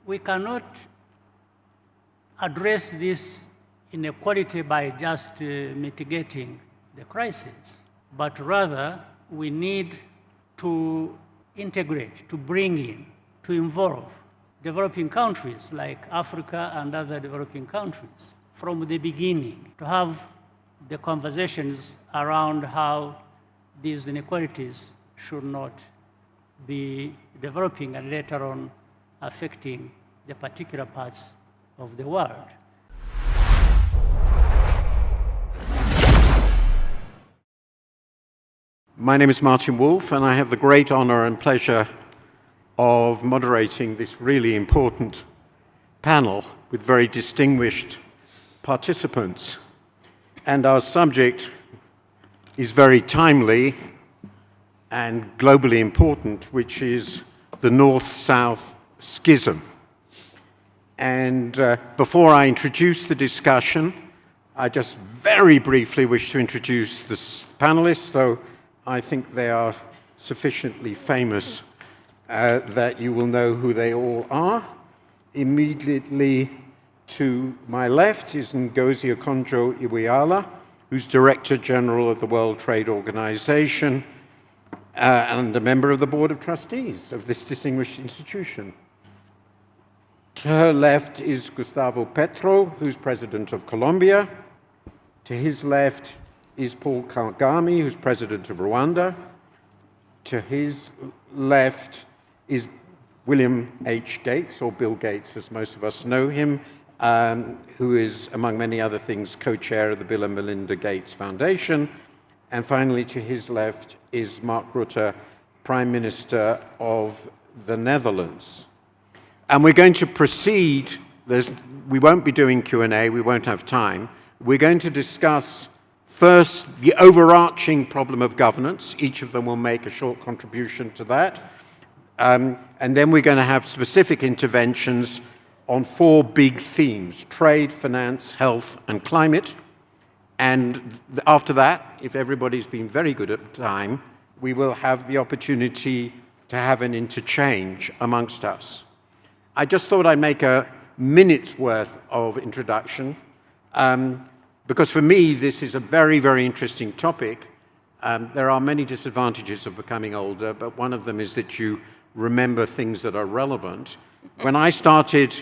we cannot address this inequality by just mitigating the crisis, but rather we need to integrate, to bring in, to involve developing countries like Africa and other developing countries from the beginning, to have the conversations around how these inequalities should not be developing and later on affecting the particular parts of the world. My name is Martin Wolf, and I have the great honor and pleasure of moderating this really important panel with very distinguished participants. And our subject is very timely and globally important, which is the North-South schism. And before I introduce the discussion, I just very briefly wish to introduce the panelists, though I think they are sufficiently famous that you will know who they all are. Immediately to my left is Ngozi Okonjo-Iweala, who's Director General of the World Trade Organization and a member of the Board of Trustees of this distinguished institution. To her left is Gustavo Petro, who's President of Colombia. To his left is Paul Kagame, who's President of Rwanda. To his left is William H. Gates, or Bill Gates, as most of us know him, who is, among many other things, co-chair of the Bill and Melinda Gates Foundation. And finally, to his left is Mark Rutte, Prime Minister of the Netherlands. And we're going to proceed. We won't be doing Q&A, we won't have time. We're going to discuss first the overarching problem of governance. Each of them will make a short contribution to that. And then we're going to have specific interventions on four big themes: trade, finance, health, and climate. And after that, if everybody's been very good at time, we will have the opportunity to have an interchange amongst us. I just thought I'd make a minute's worth of introduction, because for me, this is a very, very interesting topic. There are many disadvantages of becoming older, but one of them is that you remember things that are relevant. When I started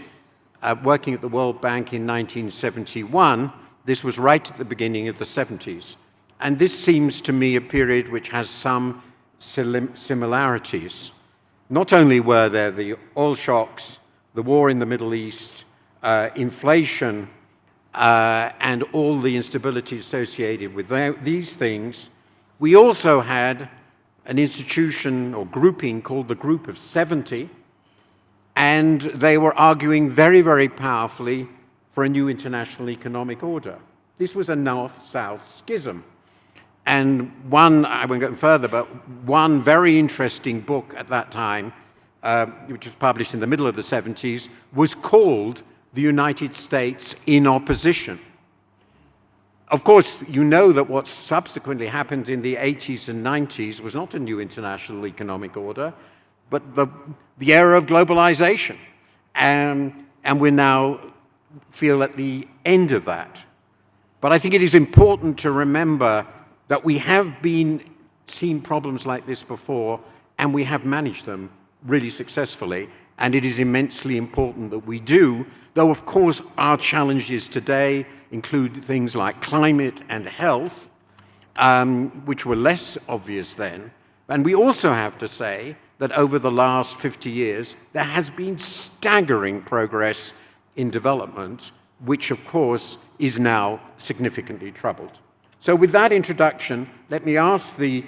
working at the World Bank in 1971, this was right at the beginning of the 70s. And this seems to me a period which has some similarities. Not only were there the oil shocks, the war in the Middle East, inflation, and all the instability associated with these things, we also had an institution or grouping called the Group of 70, and they were arguing very, very powerfully for a new international economic order. This was a North-South schism. And I won't go further, but one very interesting book at that time, which was published in the middle of the 70s, was called The United States in Opposition. Of course, you know that what subsequently happened in the 80s and 90s was not a new international economic order, but the era of globalization. And we're now feel at the end of that. But I think it is important to remember that we have seen problems like this before, and we have managed them really successfully, and it is immensely important that we do, though of course our challenges today include things like climate and health, which were less obvious then. And we also have to say that over the last 50 years, there has been staggering progress in development, which of course is now significantly troubled. So with that introduction, let me ask the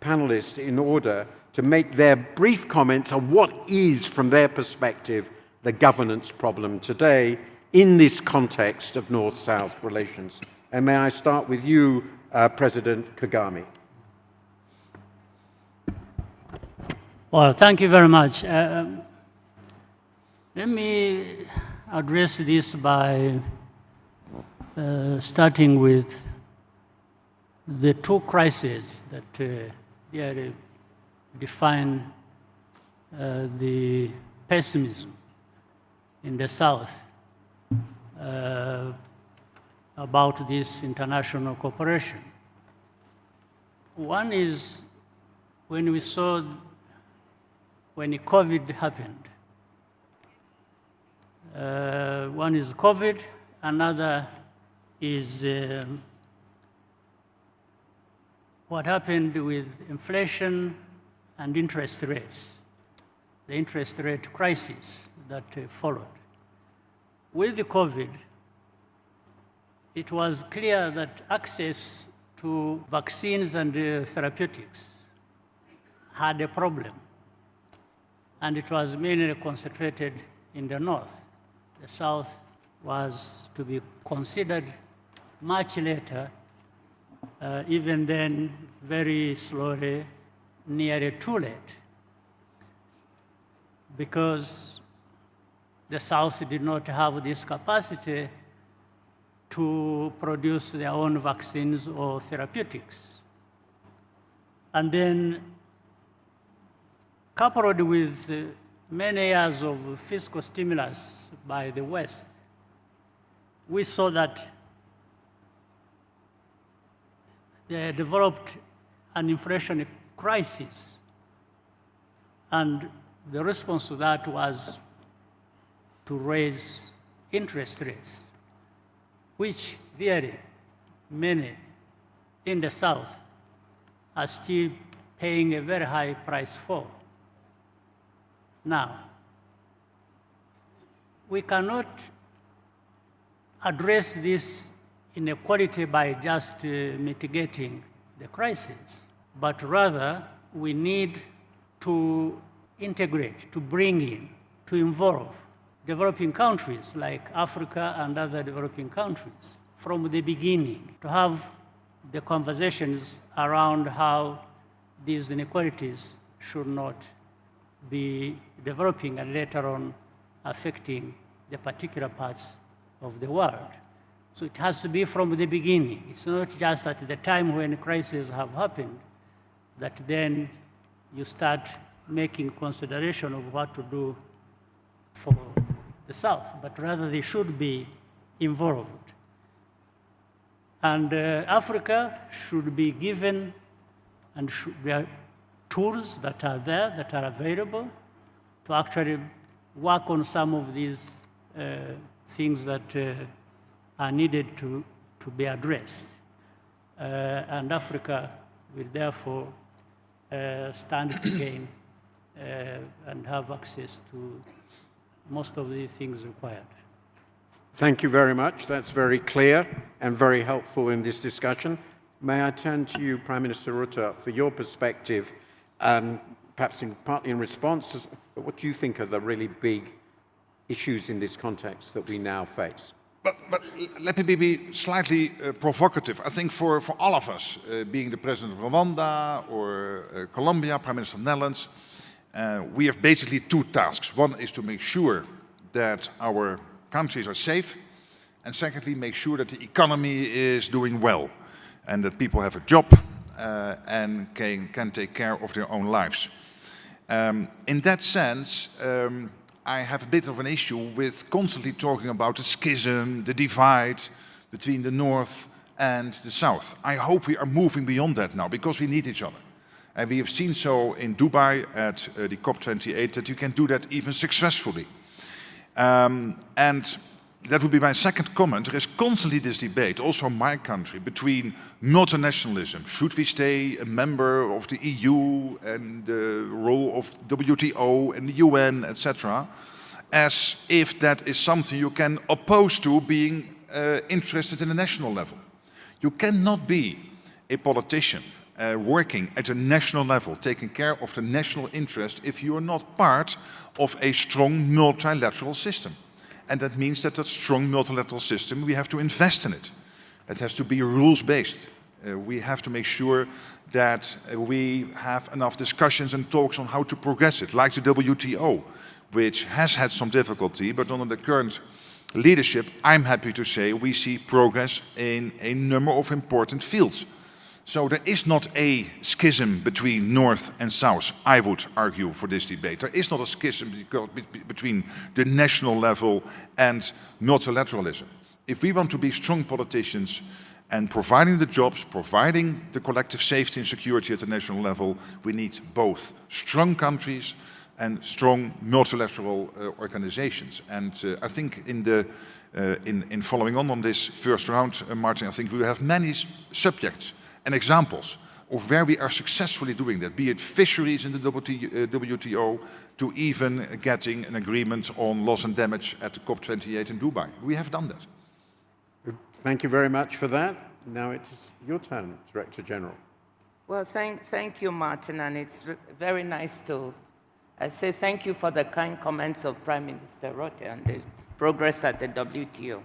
panelists in order to make their brief comments on what is, from their perspective, the governance problem today in this context of North-South relations. And may I start with you, President Kagame. Well, thank you very much. Let me address this by starting with the two crises that really define the pessimism in the South about this international cooperation. One is when COVID happened. One is COVID, another is what happened with inflation and interest rates, the interest rate crisis that followed. With the COVID, it was clear that access to vaccines and therapeutics had a problem, and it was mainly concentrated in the North. The South was to be considered much later, even then very slowly, nearly too late, because the South did not have this capacity to produce their own vaccines or therapeutics. And then, coupled with many years of fiscal stimulus by the West, we saw that they developed an inflation crisis. And the response to that was to raise interest rates, which really many in the South are still paying a very high price for. Now, we cannot address this inequality by just mitigating the crisis, but rather we need to integrate, to bring in, to involve developing countries like Africa and other developing countries from the beginning, to have the conversations around how these inequalities should not be developing and later on affecting the particular parts of the world. So it has to be from the beginning. It's not just at the time when crises have happened that then you start making consideration of what to do for the South, but rather they should be involved. And Africa should be given, and there are tools that are there, that are available, to actually work on some of these things that are needed to be addressed. And Africa will therefore stand to gain and have access to most of the things required. Thank you very much. That's very clear and very helpful in this discussion. May I turn to you, Prime Minister Rutte, for your perspective, perhaps partly in response, what do you think are the really big issues in this context that we now face? But let me be slightly provocative. I think for all of us, being the President of Rwanda or Colombia, Prime Minister of the Netherlands, we have basically two tasks. One is to make sure that our countries are safe, and secondly, make sure that the economy is doing well and that people have a job and can take care of their own lives. In that sense, I have a bit of an issue with constantly talking about the schism, the divide between the North and the South. I hope we are moving beyond that now, because we need each other. And we have seen so in Dubai at the COP28 that you can do that even successfully. And that would be my second comment. There is constantly this debate, also in my country, between northern nationalism. Should we stay a member of the EU and the role of WTO and the UN, etc., as if that is something you can oppose to being interested in a national level. You cannot be a politician working at a national level, taking care of the national interest, if you are not part of a strong multilateral system. And that means that strong multilateral system, we have to invest in it. It has to be rules-based. We have to make sure that we have enough discussions and talks on how to progress it, like the WTO, which has had some difficulty, but under the current leadership, I'm happy to say we see progress in a number of important fields. So there is not a schism between North and South, I would argue, for this debate. There is not a schism between the national level and multilateralism. If we want to be strong politicians and providing the jobs, providing the collective safety and security at the national level, we need both strong countries and strong multilateral organizations. And I think in following on this first round, Martin, I think we will have many subjects and examples of where we are successfully doing that, be it fisheries in the WTO, to even getting an agreement on loss and damage at the COP28 in Dubai. We have done that. Thank you very much for that. Now it is your turn, Director General. Well, thank you, Martin, and it's very nice to say thank you for the kind comments of Prime Minister Rutte and the progress at the WTO.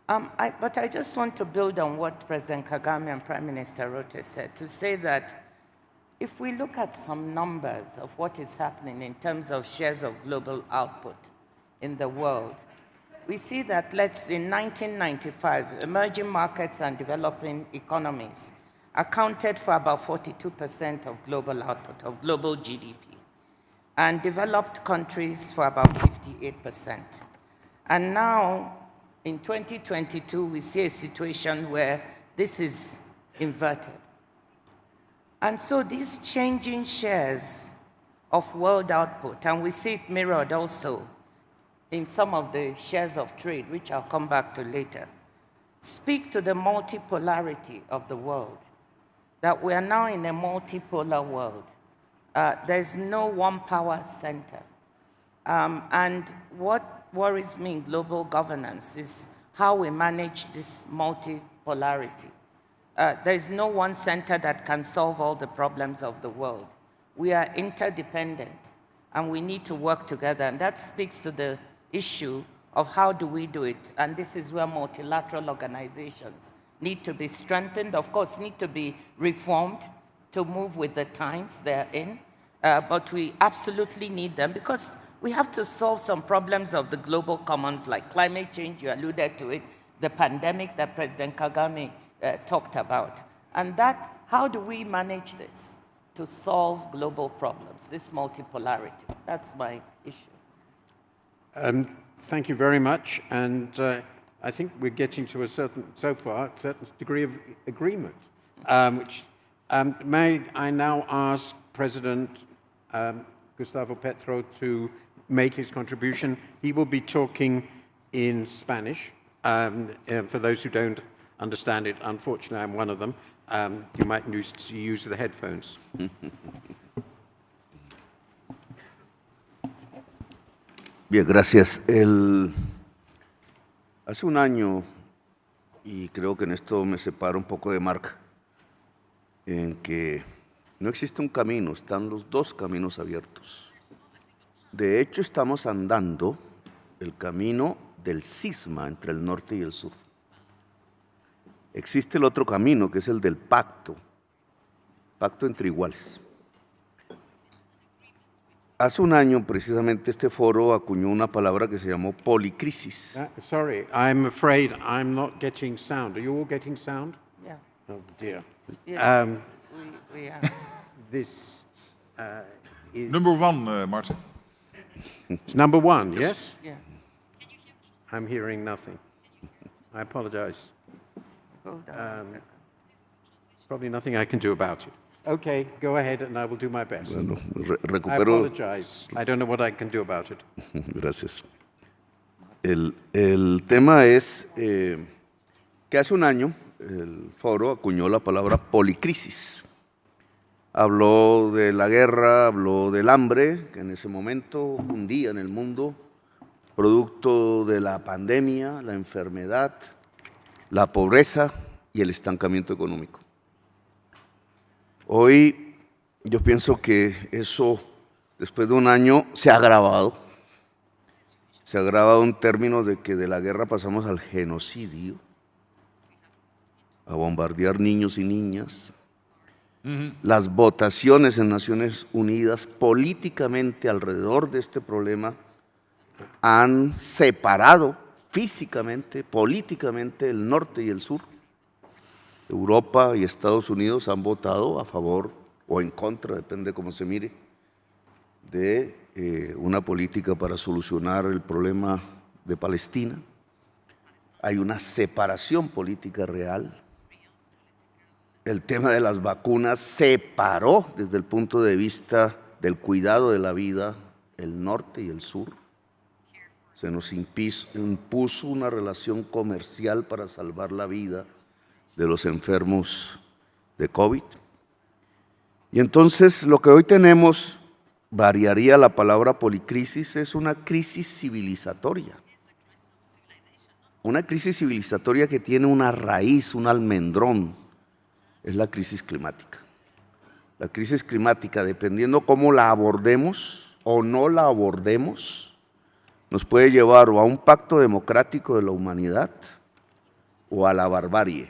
But I just want to build on what President Kagame and Prime Minister Rutte said, to say that if we look at some numbers of what is happening in terms of shares of global output in the world, we see that, in 1995, emerging markets and developing economies accounted for about 42% of global output, of global GDP, and developed countries for about 58%. And now, in 2022, we see a situation where this is inverted. And so these changing shares of world output, and we see it mirrored also in some of the shares of trade, which I'll come back to later, speak to the multipolarity of the world, that we are now in a multipolar world. There's no one power center. And what worries me in global governance is how we manage this multipolarity. There's no one center that can solve all the problems of the world. We are interdependent, and we need to work together. And that speaks to the issue of how do we do it. And this is where multilateral organizations need to be strengthened, of course, need to be reformed to move with the times they're in. But we absolutely need them because we have to solve some problems of the global commons like climate change, you alluded to it, the pandemic that President Kagame talked about. And that, how do we manage this to solve global problems, this multipolarity? That's my issue. Thank you very much. And I think we're getting to so far, a certain degree of agreement. May I now ask President Gustavo Petro to make his contribution. He will be talking in Spanish. For those who don't understand it, unfortunately, I'm one of them. You might use the headphones. Bien, gracias. Hace un año, y creo que en esto me separo un poco de Marc, en que no existe un camino, están los dos caminos abiertos. De hecho, estamos andando el camino del cisma entre el norte y el sur. Existe el otro camino, que es el del pacto entre iguales. Hace un año, precisamente, este foro acuñó una palabra que se llamó policrisis. Sorry, I'm afraid I'm not getting sound. Are you all getting sound? Yeah. Oh, dear. Yes, we are. This is... Number one, Martin. It's number one, yes? Yeah. I'm hearing nothing. I apologize. Hold on a second. Probably nothing I can do about it. Okay, go ahead and I will do my best. Bueno, I recupero. apologize. I don't know what I can do about it. Gracias. El tema es que hace un año el foro acuñó la palabra policrisis. Habló de la guerra, habló del hambre, que en ese momento hundía en el mundo, producto de la pandemia, la enfermedad, la pobreza y el estancamiento económico. Hoy yo pienso que eso, después de un año, se ha agravado. Se ha agravado en términos de que de la guerra pasamos al genocidio, a bombardear niños y niñas. Las votaciones en Naciones Unidas políticamente alrededor de este problema han separado físicamente, políticamente, el norte y el sur. Europa y Estados Unidos han votado a favor o en contra, depende de cómo se mire, de una política para solucionar el problema de Palestina. Hay una separación política real. El tema de las vacunas separó desde el punto de vista del cuidado de la vida el norte y el sur. Se nos impuso una relación comercial para salvar la vida de los enfermos de COVID. Y entonces lo que hoy tenemos, variaría la palabra policrisis, es una crisis civilizatoria. Una crisis civilizatoria que tiene una raíz, un almendrón, es la crisis climática. La crisis climática, dependiendo cómo la abordemos o no la abordemos, nos puede llevar o a un pacto democrático de la humanidad o a la barbarie.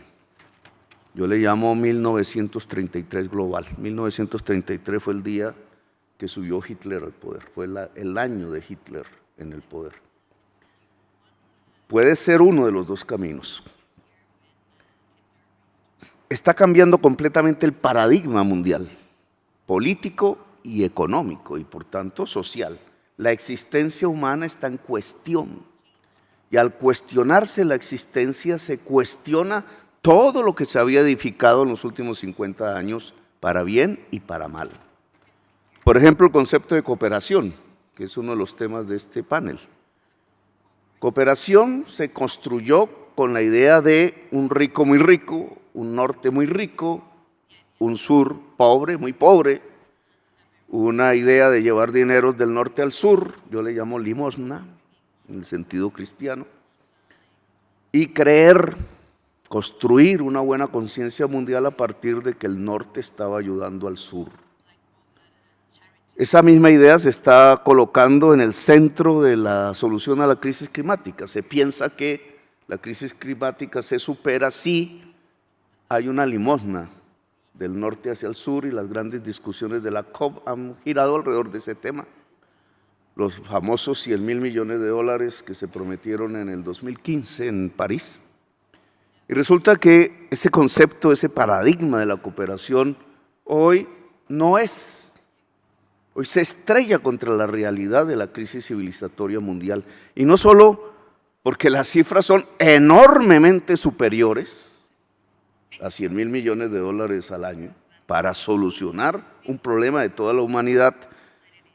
Yo le llamo 1933 global. 1933 fue el día que subió Hitler al poder, fue el año de Hitler en el poder. Puede ser uno de los dos caminos. Está cambiando completamente el paradigma mundial, político y económico, y por tanto social. La existencia humana está en cuestión, y al cuestionarse la existencia se cuestiona todo lo que se había edificado en los últimos 50 años, para bien y para mal. Por ejemplo, el concepto de cooperación, que es uno de los temas de este panel. Cooperación se construyó con la idea de un rico muy rico, un norte muy rico, un sur pobre, muy pobre, una idea de llevar dinero del norte al sur, yo le llamo limosna, en el sentido cristiano, y construir una buena conciencia mundial a partir de que el norte estaba ayudando al sur. Esa misma idea se está colocando en el centro de la solución a la crisis climática. Se piensa que la crisis climática se supera si hay una limosna del norte hacia el sur, y las grandes discusiones de la COP han girado alrededor de ese tema. Los famosos $100.000 millones que se prometieron en el 2015 en París. Y resulta que ese concepto, ese paradigma de la cooperación hoy no es. Hoy se estrella contra la realidad de la crisis civilizatoria mundial. Y no solo porque las cifras son enormemente superiores a $100.000 millones al año para solucionar un problema de toda la humanidad,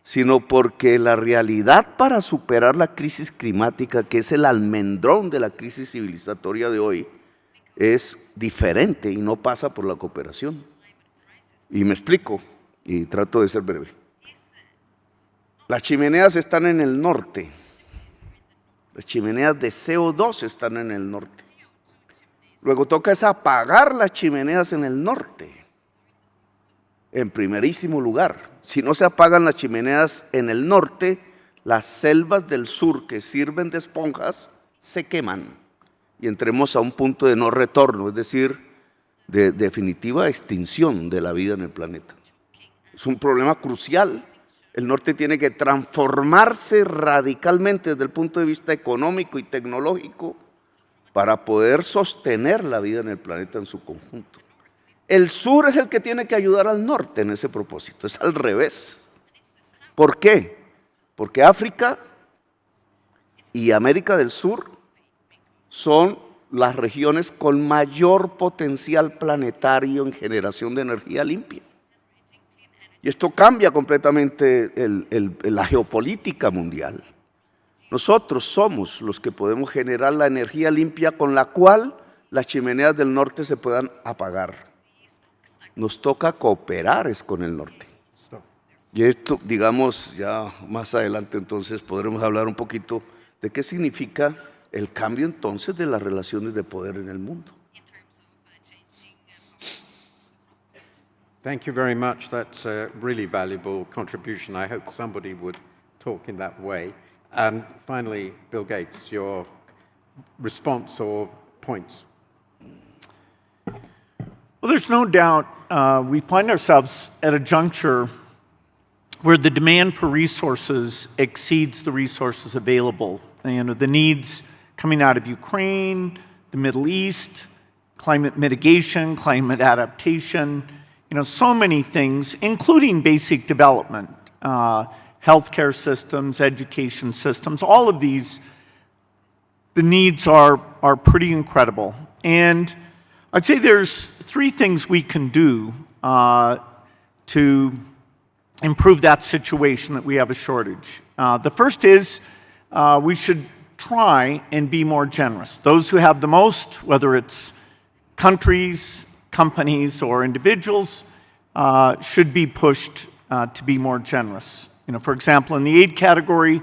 sino porque la realidad para superar la crisis climática, que es el almendrón de la crisis civilizatoria de hoy, es diferente y no pasa por la cooperación. Y me explico, y trato de ser breve. Las chimeneas están en el norte. Las chimeneas de CO2 están en el norte. Luego toca es apagar las chimeneas en el norte, en primerísimo lugar. Si no se apagan las chimeneas en el norte, las selvas del sur que sirven de esponjas se queman y entremos a un punto de no retorno, es decir, de definitiva extinción de la vida en el planeta. Es un problema crucial. El norte tiene que transformarse radicalmente desde el punto de vista económico y tecnológico para poder sostener la vida en el planeta en su conjunto. El sur es el que tiene que ayudar al norte en ese propósito, es al revés. ¿Por qué? Porque África y América del Sur son las regiones con mayor potencial planetario en generación de energía limpia. Y esto cambia completamente la geopolítica mundial. Nosotros somos los que podemos generar la energía limpia con la cual las chimeneas del norte se puedan apagar. Nos toca cooperar con el norte. Y esto, digamos, ya más adelante entonces podremos hablar un poquito de qué significa el cambio entonces de las relaciones de poder en el mundo. Thank you very much. That's a really valuable contribution. I hope somebody would talk in that way. And finally, Bill Gates, your response or points. Well, there's no doubt we find ourselves at a juncture where the demand for resources exceeds the resources available. The needs coming out of Ukraine, the Middle East, climate mitigation, climate adaptation, so many things, including basic development, healthcare systems, education systems, all of these, the needs are pretty incredible. And I'd say there's 3 things we can do to improve that situation that we have a shortage. The first is we should try and be more generous. Those who have the most, whether it's countries, companies, or individuals, should be pushed to be more generous. For example, in the aid category,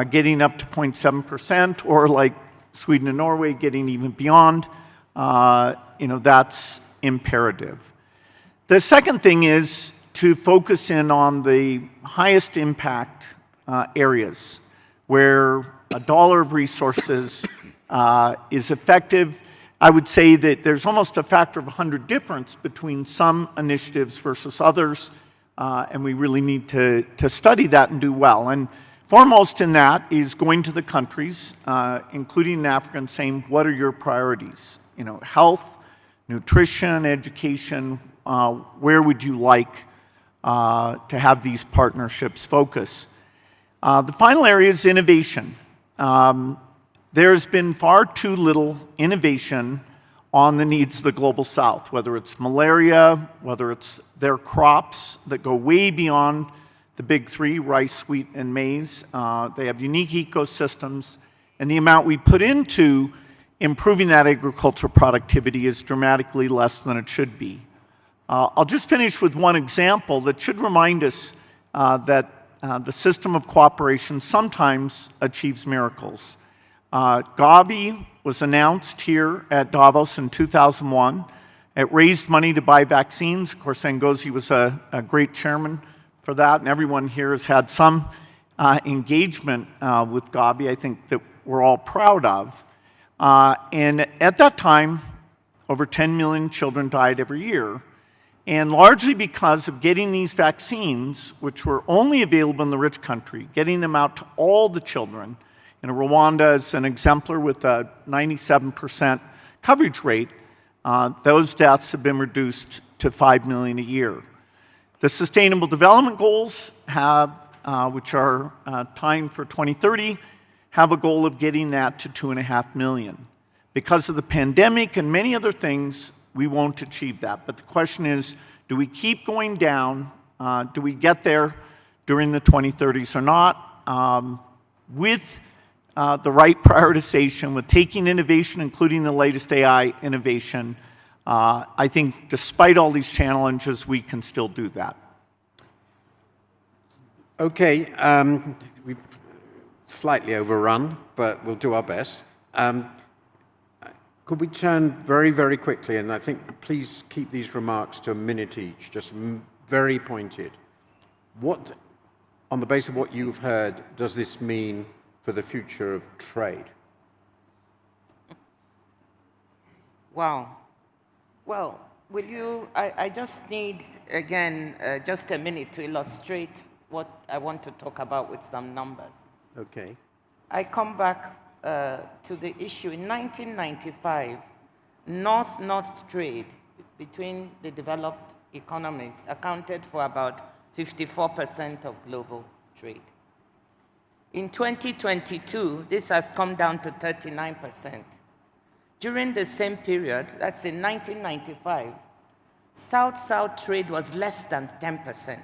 getting up to 0.7%, or like Sweden and Norway, getting even beyond, that's imperative. The second thing is to focus in on the highest impact areas where a dollar of resources is effective. I would say that there's almost a factor of 100 difference between some initiatives versus others, and we really need to study that and do well. And foremost in that is going to the countries, including in Africa, and saying, what are your priorities? Health, nutrition, education, where would you like to have these partnerships focus? The final area is innovation. There's been far too little innovation on the needs of the global south, whether it's malaria, whether it's their crops that go way beyond the big 3, rice, wheat, and maize. They have unique ecosystems, and the amount we put into improving that agricultural productivity is dramatically less than it should be. I'll just finish with one example that should remind us that the system of cooperation sometimes achieves miracles. Gavi was announced here at Davos in 2001. It raised money to buy vaccines. Of course, Ngozi was a great chairman for that, and everyone here has had some engagement with Gavi, I think, that we're all proud of. And at that time, over 10 million children died every year. And largely because of getting these vaccines, which were only available in the rich country, getting them out to all the children. Rwanda is an exemplar with a 97% coverage rate. Those deaths have been reduced to 5 million a year. The Sustainable Development Goals have, which are timed for 2030, have a goal of getting that to 2.5 million. Because of the pandemic and many other things, we won't achieve that. But the question is, do we keep going down? Do we get there during the 2030s or not? With the right prioritization, with taking innovation, including the latest AI innovation, I think despite all these challenges, we can still do that. Okay, we've slightly overrun, but we'll do our best. Could we turn very, very quickly, and I think please keep these remarks to a minute each, just very pointed. What, on the basis of what you've heard, does this mean for the future of trade? Wow. Well, will you, I just need, again, just a minute to illustrate what I want to talk about with some numbers. Okay. I come back to the issue. In 1995, North-North trade between the developed economies accounted for about 54% of global trade. In 2022, this has come down to 39%. During the same period, that's in 1995, South-South trade was less than 10%.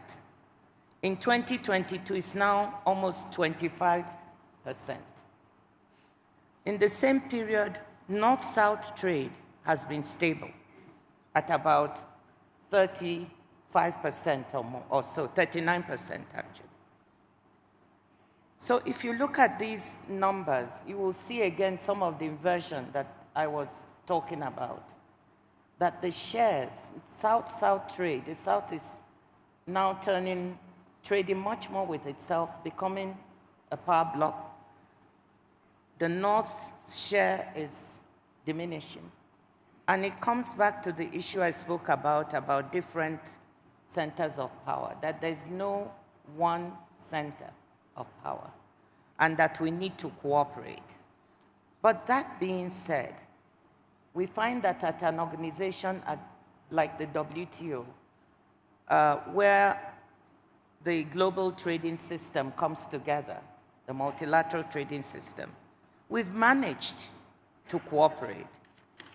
In 2022, it's now almost 25%. In the same period, North-South trade has been stable at about 35% or more, or so, 39% actually. So if you look at these numbers, you will see again some of the inversion that I was talking about, that the shares, South-South trade, the South is now trading much more with itself, becoming a power bloc. The North share is diminishing. And it comes back to the issue I spoke about different centers of power, that there's no one center of power, and that we need to cooperate. But that being said, we find that at an organization like the WTO, where the global trading system comes together, the multilateral trading system, we've managed to cooperate.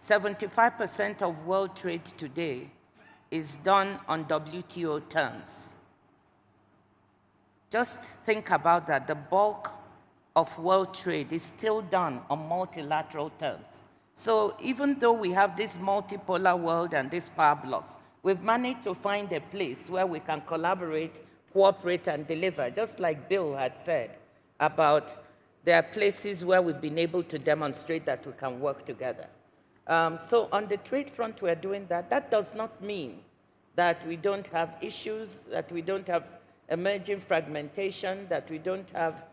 75% of world trade today is done on WTO terms. Just think about that. The bulk of world trade is still done on multilateral terms. So even though we have this multipolar world and these power blocks, we've managed to find a place where we can collaborate, cooperate, and deliver, just like Bill had said about there are places where we've been able to demonstrate that we can work together. So on the trade front, we're doing that. That does not mean that we don't have issues, that we don't have emerging fragmentation, that we don't have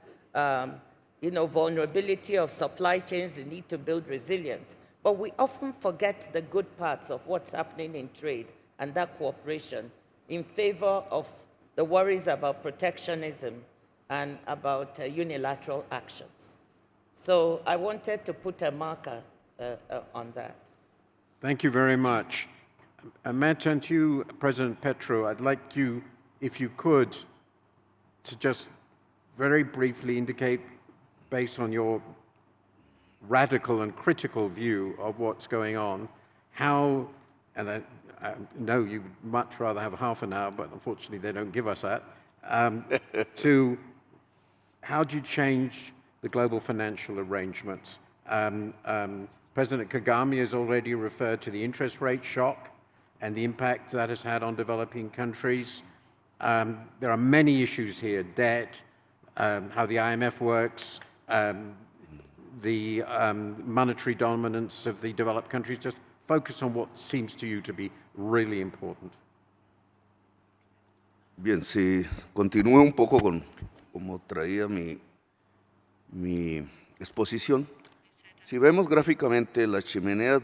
vulnerability of supply chains, the need to build resilience. But we often forget the good parts of what's happening in trade and that cooperation in favor of the worries about protectionism and about unilateral actions. So I wanted to put a marker on that. Thank you very much. May I turn to you, President Petro? I'd like you, if you could, to just very briefly indicate, based on your radical and critical view of what's going on, how, and I know you'd much rather have half an hour, but unfortunately they don't give us that, to how do you change the global financial arrangements? President Kagame has already referred to the interest rate shock and the impact that has had on developing countries. There are many issues here: debt, how the IMF works, the monetary dominance of the developed countries. Just focus on what seems to you to be really important. Bien, si continúo un poco con como traía mi exposición, si vemos gráficamente las chimeneas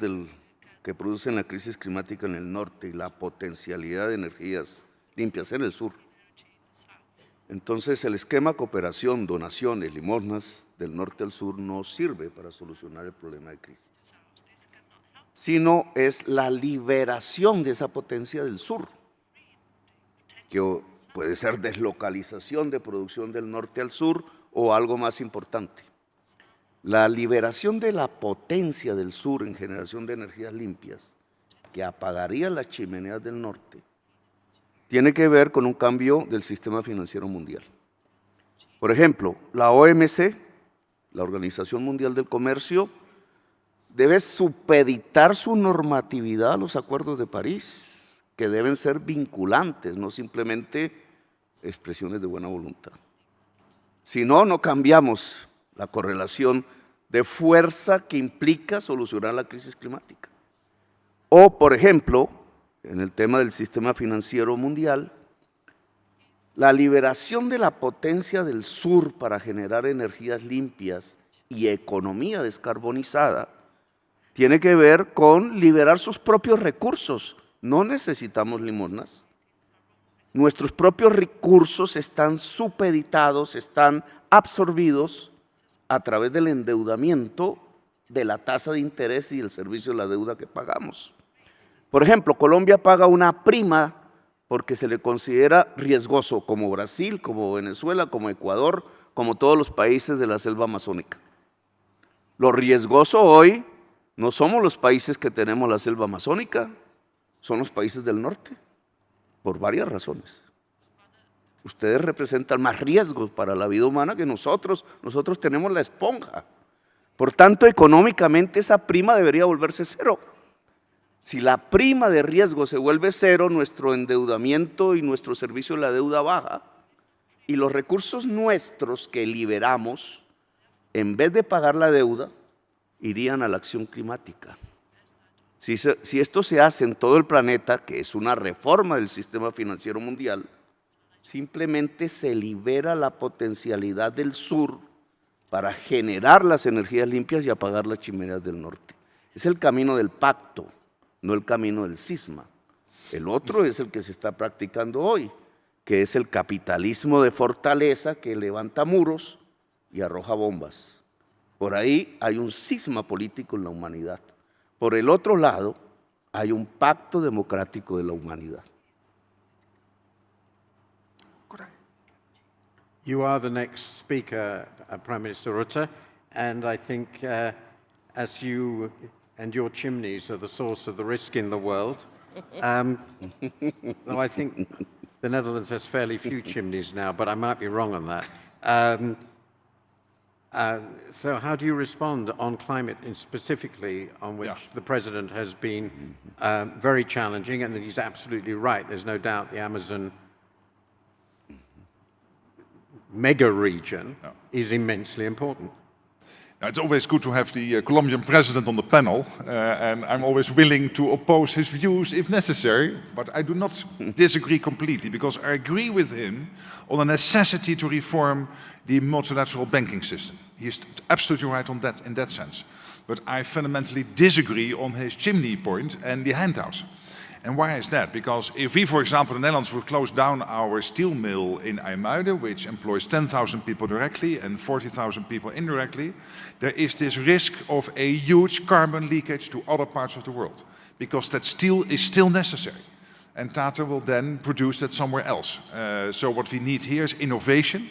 que producen la crisis climática en el norte y la potencialidad de energías limpias en el sur, entonces el esquema cooperación, donaciones, limosnas del norte al sur no sirve para solucionar el problema de crisis, sino es la liberación de esa potencia del sur, que puede ser deslocalización de producción del norte al sur o algo más importante. La liberación de la potencia del sur en generación de energías limpias, que apagaría las chimeneas del norte, tiene que ver con un cambio del sistema financiero mundial. Por ejemplo, la OMC, la Organización Mundial del Comercio, debe supeditar su normatividad a los acuerdos de París, que deben ser vinculantes, no simplemente expresiones de buena voluntad. Si no, no cambiamos la correlación de fuerza que implica solucionar la crisis climática. O, por ejemplo, en el tema del sistema financiero mundial, la liberación de la potencia del sur para generar energías limpias y economía descarbonizada tiene que ver con liberar sus propios recursos. No necesitamos limosnas. Nuestros propios recursos están supeditados, están absorbidos a través del endeudamiento de la tasa de interés y el servicio de la deuda que pagamos. Por ejemplo, Colombia paga una prima porque se le considera riesgoso, como Brasil, como Venezuela, como Ecuador, como todos los países de la selva amazónica. Lo riesgoso hoy no somos los países que tenemos la selva amazónica, son los países del norte, por varias razones. Ustedes representan más riesgos para la vida humana que nosotros. Nosotros tenemos la esponja. Por tanto, económicamente esa prima debería volverse cero. Si la prima de riesgo se vuelve cero, nuestro endeudamiento y nuestro servicio de la deuda baja, y los recursos nuestros que liberamos, en vez de pagar la deuda, irían a la acción climática. Si esto se hace en todo el planeta, que es una reforma del sistema financiero mundial, simplemente se libera la potencialidad del sur para generar las energías limpias y apagar las chimeneas del norte. Es el camino del pacto, no el camino del cisma. El otro es el que se está practicando hoy, que es el capitalismo de fortaleza que levanta muros y arroja bombas. Por ahí hay un cisma político en la humanidad. Por el otro lado, hay un pacto democrático de la humanidad. You are the next speaker, Prime Minister Rutte, and I think as you and your chimneys are the source of the risk in the world, though I think the Netherlands has fairly few chimneys now, but I might be wrong on that. So how do you respond on climate, and specifically on which the President has been very challenging, and he's absolutely right. There's no doubt the Amazon mega region is immensely important. Now, it's always good to have the Colombian president on the panel, and I'm always willing to oppose his views if necessary, but I do not disagree completely, because I agree with him on the necessity to reform the multilateral banking system. He is absolutely right on that, in that sense. But I fundamentally disagree on his chimney point and the handouts. And why is that? Because if we, for example, in the Netherlands would close down our steel mill in IJmuiden, which employs 10,000 people directly and 40,000 people indirectly, there is this risk of a huge carbon leakage to other parts of the world, because that steel is still necessary. And Tata will then produce that somewhere else. So what we need here is innovation,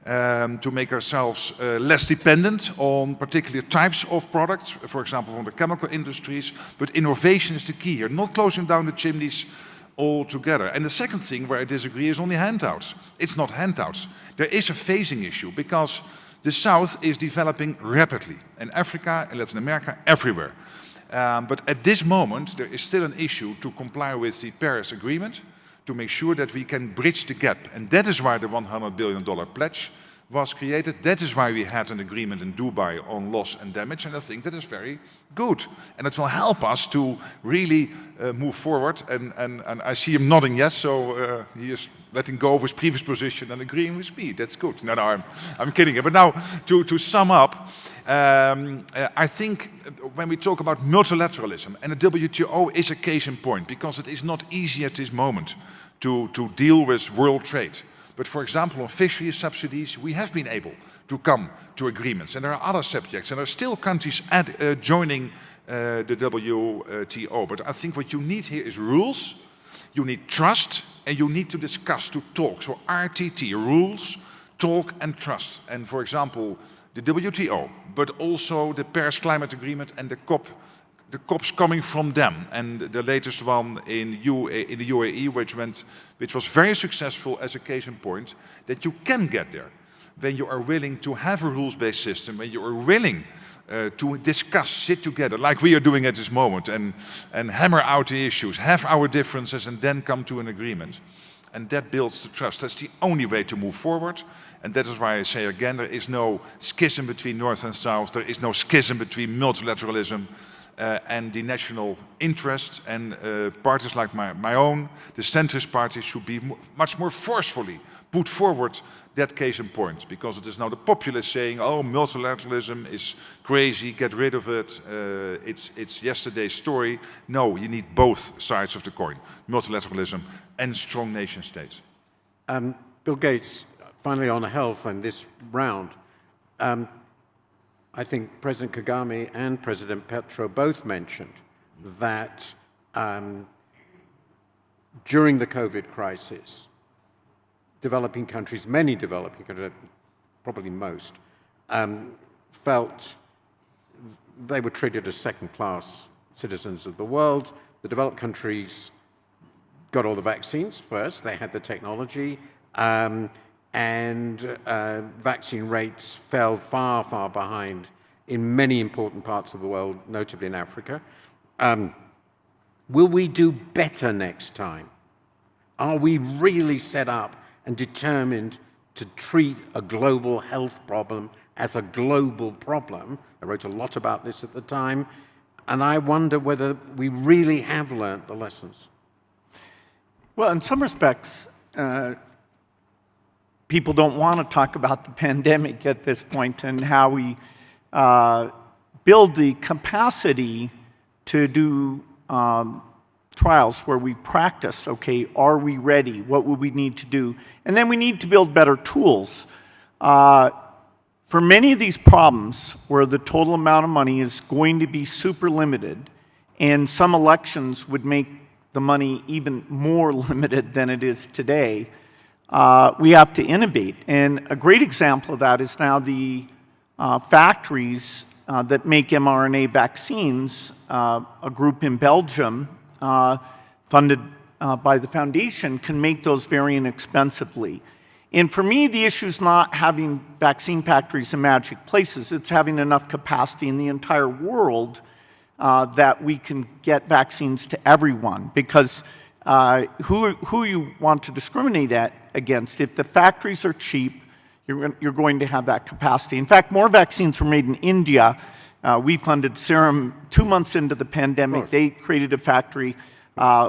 to make ourselves less dependent on particular types of products, for example, from the chemical industries. But innovation is the key here, not closing down the chimneys altogether. And the second thing where I disagree is on the handouts. It's not handouts. There is a phasing issue, because the South is developing rapidly, in Africa, in Latin America, everywhere. But at this moment, there is still an issue to comply with the Paris Agreement, to make sure that we can bridge the gap. And that is why the $100 billion pledge was created. That is why we had an agreement in Dubai on loss and damage, and I think that is very good. And it will help us to really move forward. And I see him nodding yes, so he is letting go of his previous position and agreeing with me. That's good. No, I'm kidding. But now, to sum up, I think when we talk about multilateralism, and the WTO is a case in point, because it is not easy at this moment to deal with world trade. But for example, on fisheries subsidies, we have been able to come to agreements. And there are other subjects, and there are still countries joining the WTO. But I think what you need here is rules, you need trust, and you need to discuss, to talk. So RTT, rules, talk and trust. And for example, the WTO, but also the Paris Climate Agreement and the COPs coming from them, and the latest one in the UAE, which was very successful as a case in point, that you can get there when you are willing to have a rules-based system, when you are willing to discuss, sit together, like we are doing at this moment, and hammer out the issues, have our differences, and then come to an agreement. And that builds the trust. That's the only way to move forward. And that is why I say again, there is no schism between North and South, there is no schism between multilateralism and the national interest, and parties like my own, the centrist parties, should be much more forcefully put forward that case in point, because it is now the populace saying, oh, multilateralism is crazy, get rid of it, it's yesterday's story. No, you need both sides of the coin, multilateralism and strong nation states. Bill Gates, finally on health and this round, I think President Kagame and President Petro both mentioned that during the COVID crisis, developing countries, many developing countries, probably most, felt they were treated as second-class citizens of the world. The developed countries got all the vaccines first, they had the technology, and vaccine rates fell far, far behind in many important parts of the world, notably in Africa. Will we do better next time? Are we really set up and determined to treat a global health problem as a global problem? I wrote a lot about this at the time, and I wonder whether we really have learnt the lessons. Well, in some respects, people don't want to talk about the pandemic at this point, and how we build the capacity to do trials where we practice, okay, are we ready? What would we need to do? And then we need to build better tools. For many of these problems where the total amount of money is going to be super limited, And some elections would make the money even more limited than it is today. We have to innovate. And a great example of that is now the factories that make mRNA vaccines. A group in Belgium, funded by the foundation, can make those very inexpensively. And for me, the issue is not having vaccine factories in magic places. It's having enough capacity in the entire world that we can get vaccines to everyone. Because who you want to discriminate against, if the factories are cheap, you're going to have that capacity. In fact, more vaccines were made in India. We funded Serum 2 months into the pandemic. They created a factory.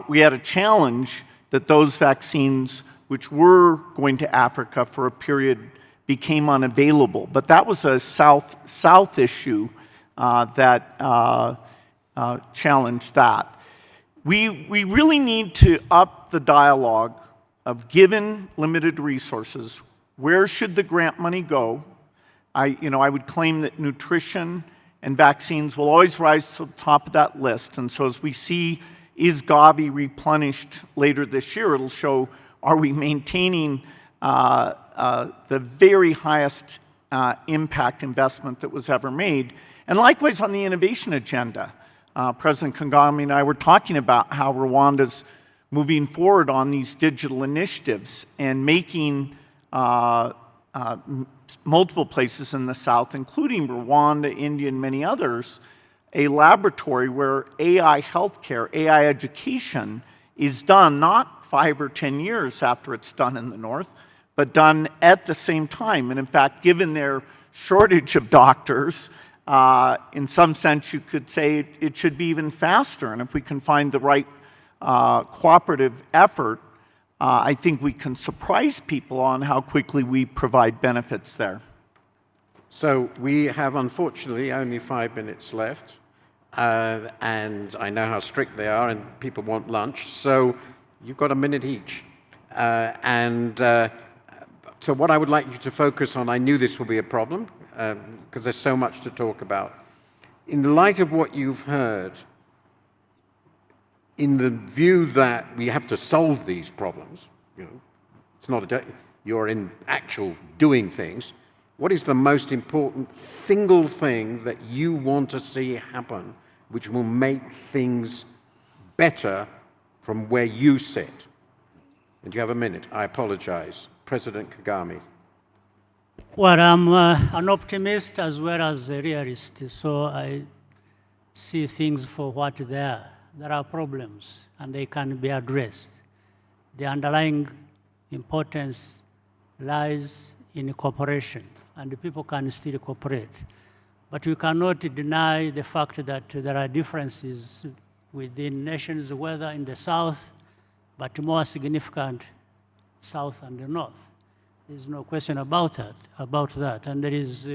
We had a challenge that those vaccines, which were going to Africa for a period, became unavailable. But that was a South issue that challenged that. We really need to up the dialogue of, given limited resources, where should the grant money go? I would claim that nutrition and vaccines will always rise to the top of that list. And so as we see, is Gavi replenished later this year, it'll show, are we maintaining the very highest impact investment that was ever made? And likewise on the innovation agenda. President Kagame and I were talking about how Rwanda's moving forward on these digital initiatives and making multiple places in the South, including Rwanda, India, and many others, a laboratory where AI healthcare, AI education is done not 5 or 10 years after it's done in the North, but done at the same time. And in fact, given their shortage of doctors, in some sense you could say it should be even faster. And if we can find the right cooperative effort, I think we can surprise people on how quickly we provide benefits there. So we have, unfortunately, only 5 minutes left. And I know how strict they are, and people want lunch. So you've got a minute each. So what I would like you to focus on, I knew this would be a problem, because there's so much to talk about. In the light of what you've heard, in the view that we have to solve these problems, it's not you're in actual doing things, what is the most important single thing that you want to see happen which will make things better from where you sit? And you have a minute. I apologize. President Kagame. Well, I'm an optimist as well as a realist, so I see things for what they are. There are problems, and they can be addressed. The underlying importance lies in cooperation, and the people can still cooperate. But we cannot deny the fact that there are differences within nations, whether in the South, but more significant South and the North. There's no question about that. And there is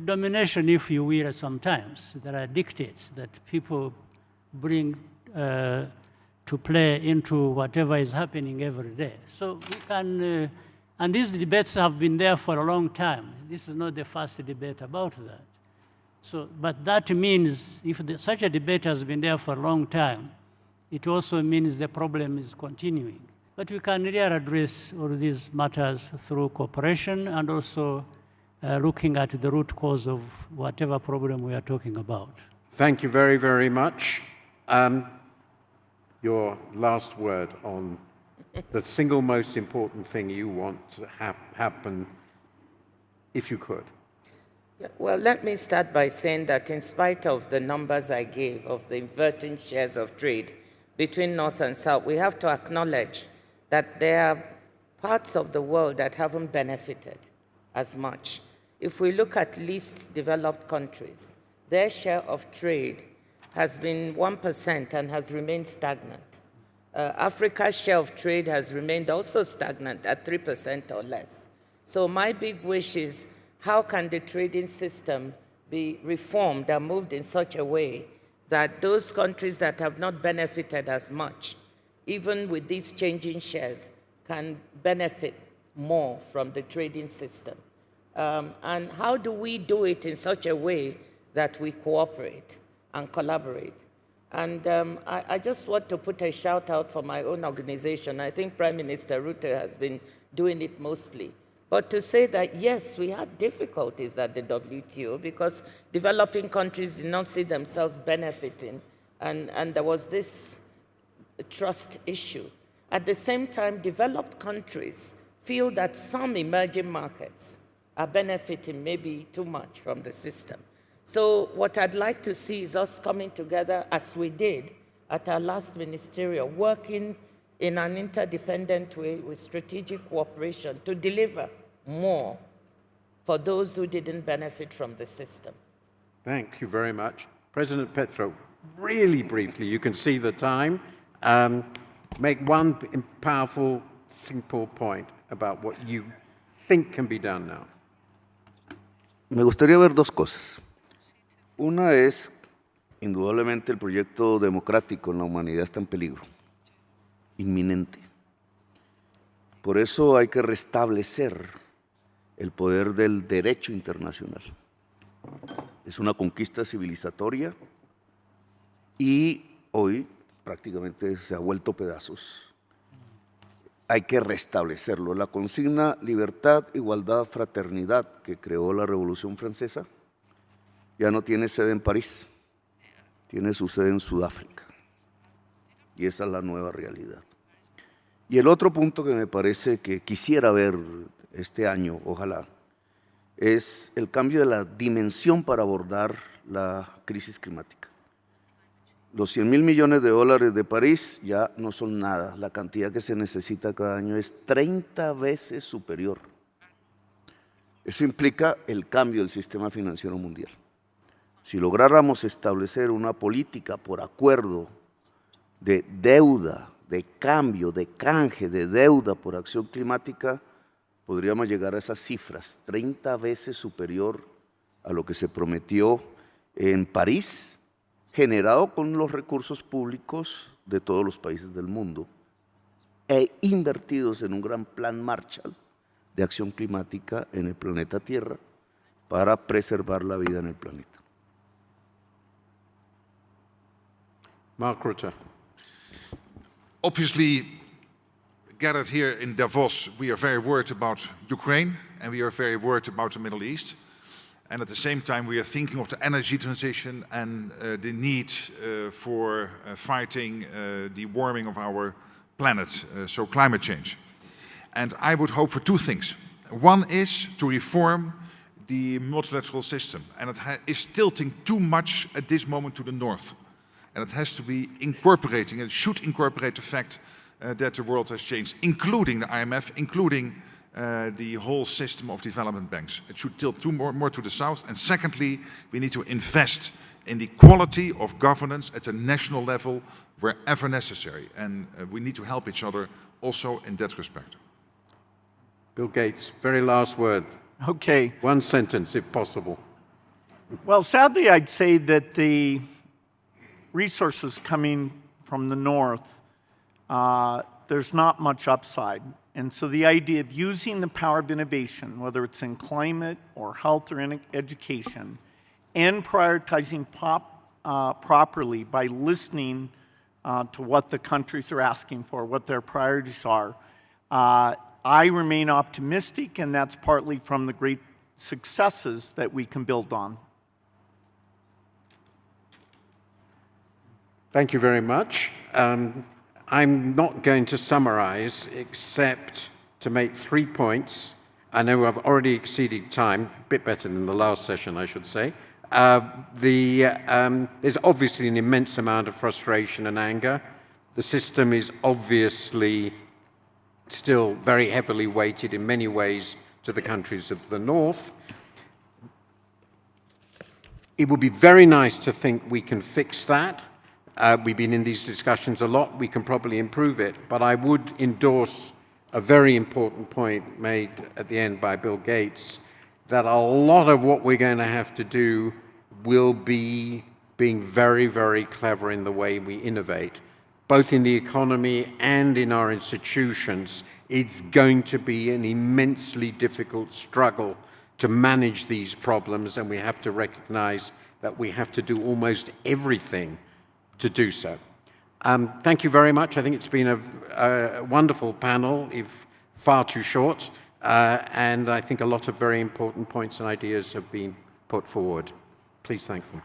domination, if you will, sometimes. There are dictates that people bring to play into whatever is happening every day. So we can, and these debates have been there for a long time. This is not the first debate about that. So, but that means if such a debate has been there for a long time, it also means the problem is continuing. But we can really address all these matters through cooperation and also looking at the root cause of whatever problem we are talking about. Thank you very, very much. Your last word on the single most important thing you want to happen, if you could. Well, let me start by saying that in spite of the numbers I gave of the inverting shares of trade between North and South, we have to acknowledge that there are parts of the world that haven't benefited as much. If we look at least developed countries, their share of trade has been 1% and has remained stagnant. Africa's share of trade has remained also stagnant at 3% or less. So my big wish is, how can the trading system be reformed and moved in such a way that those countries that have not benefited as much, even with these changing shares, can benefit more from the trading system? And how do we do it in such a way that we cooperate? and collaborate. And I just want to put a shout out for my own organization. I think Prime Minister Rutte has been doing it mostly. But to say that, yes, we had difficulties at the WTO because developing countries did not see themselves benefiting, and there was this trust issue. At the same time, developed countries feel that some emerging markets are benefiting maybe too much from the system. So what I'd like to see is us coming together as we did at our last ministerial, working in an interdependent way with strategic cooperation to deliver more for those who didn't benefit from the system. Thank you very much. President Petro, really briefly, you can see the time. Make one powerful, simple point about what you think can be done now. Me gustaría ver dos cosas. Una es, indudablemente, el proyecto democrático en la humanidad está en peligro, inminente. Por eso hay que restablecer el poder del derecho internacional. Es una conquista civilizatoria y hoy prácticamente se ha vuelto pedazos. Hay que restablecerlo. La consigna libertad, igualdad, fraternidad que creó la Revolución Francesa ya no tiene sede en París, tiene su sede en Sudáfrica. Y esa es la nueva realidad. Y el otro punto que me parece que quisiera ver este año, ojalá, es el cambio de la dimensión para abordar la crisis climática. Los $100.000 millones de París ya no son nada. La cantidad que se necesita cada año es 30 veces superior. Eso implica el cambio del sistema financiero mundial. Si lográramos establecer una política por acuerdo de deuda, de cambio, de canje de deuda por acción climática, podríamos llegar a esas cifras, 30 veces superior a lo que se prometió en París, generado con los recursos públicos de todos los países del mundo e invertidos en un gran plan Marshall de acción climática en el planeta Tierra para preservar la vida en el planeta. Mark Rutte. Obviously, gathered here in Davos, we are very worried about Ukraine and we are very worried about the Middle East. And at the same time, we are thinking of the energy transition and the need for fighting the warming of our planet, so climate change. And I would hope for two things. One is to reform the multilateral system, and it is tilting too much at this moment to the north. And it has to be incorporating, it should incorporate the fact that the world has changed, including the IMF, including the whole system of development banks. It should tilt more to the south. And secondly, we need to invest in the quality of governance at a national level wherever necessary. And we need to help each other also in that respect. Bill Gates, very last word. Okay. One sentence, if possible. Well, sadly, I'd say that the resources coming from the north, there's not much upside. And so the idea of using the power of innovation, whether it's in climate or health or in education, and prioritizing properly by listening to what the countries are asking for, what their priorities are, I remain optimistic, and that's partly from the great successes that we can build on. Thank you very much. I'm not going to summarize except to make 3 points. I know I've already exceeded time, a bit better than the last session, I should say. There's obviously an immense amount of frustration and anger. The system is obviously still very heavily weighted in many ways to the countries of the north. It would be very nice to think we can fix that. We've been in these discussions a lot. We can probably improve it. But I would endorse a very important point made at the end by Bill Gates, that a lot of what we're going to have to do will be being very, very clever in the way we innovate, both in the economy and in our institutions. It's going to be an immensely difficult struggle to manage these problems, and we have to recognize that we have to do almost everything to do so. Thank you very much. I think it's been a wonderful panel, if far too short, and I think a lot of very important points and ideas have been put forward. Please thank them.